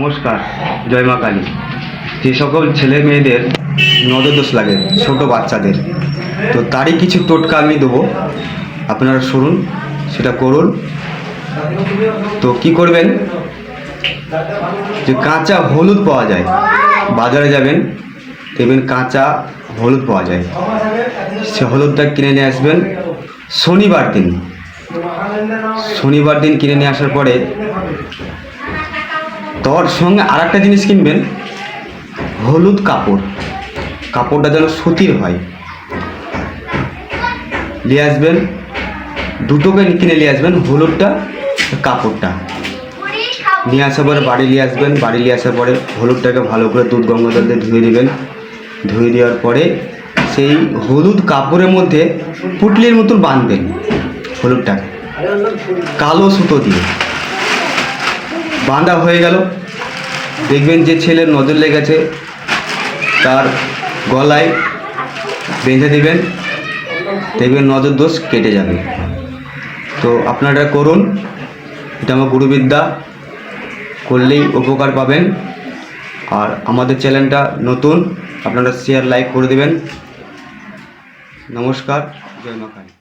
নমস্কার। জয় মা কালী। যে সকল ছেলে মেয়েদের নজর দোষ লাগে, ছোট বাচ্চাদের, তো তারই কিছু টোটকা আমি দেবো, আপনারা শুনুন, সেটা করুন। তো কি করবেন, যে কাঁচা হলুদ পাওয়া যায়, বাজারে যাবেন, দেখবেন কাঁচা হলুদ পাওয়া যায়, সে হলুদটা কিনে নিয়ে আসবেন। শনিবার দিন কিনে নিয়ে আসার পরে তোর সঙ্গে আর একটা জিনিস কিনবেন, হলুদ কাপড়টা যেন সুতির হয়, নিয়ে আসবেন। দুটোকে কিনে নিয়ে আসবেন, হলুদটা, কাপড়টা নিয়ে আসার পরে বাড়ি নিয়ে আসবেন। বাড়ি নিয়ে আসার পরে হলুদটাকে ভালো করে দুধ গঙ্গা জল দিয়ে ধুয়ে দেবেন। ধুয়ে দেওয়ার পরে সেই হলুদ কাপড়ের মধ্যে পুটলির মতন বাঁধবেন হলুদটাকে, কালো সুতো দিয়ে বাঁধা হয়ে গেল। দেখবেন যে ছেলের নজর লেগেছে তার গলায় বেঁধে দেবেন, দেখবেন নজর দোষ কেটে যাবে। তো আপনারা করুন, এটা আমার গুরুবিদ্যা, করলেই উপকার পাবেন। আর আমাদের চ্যানেলটা নতুন, আপনারা শেয়ার লাইক করে দেবেন। নমস্কার। জয় মা কালী।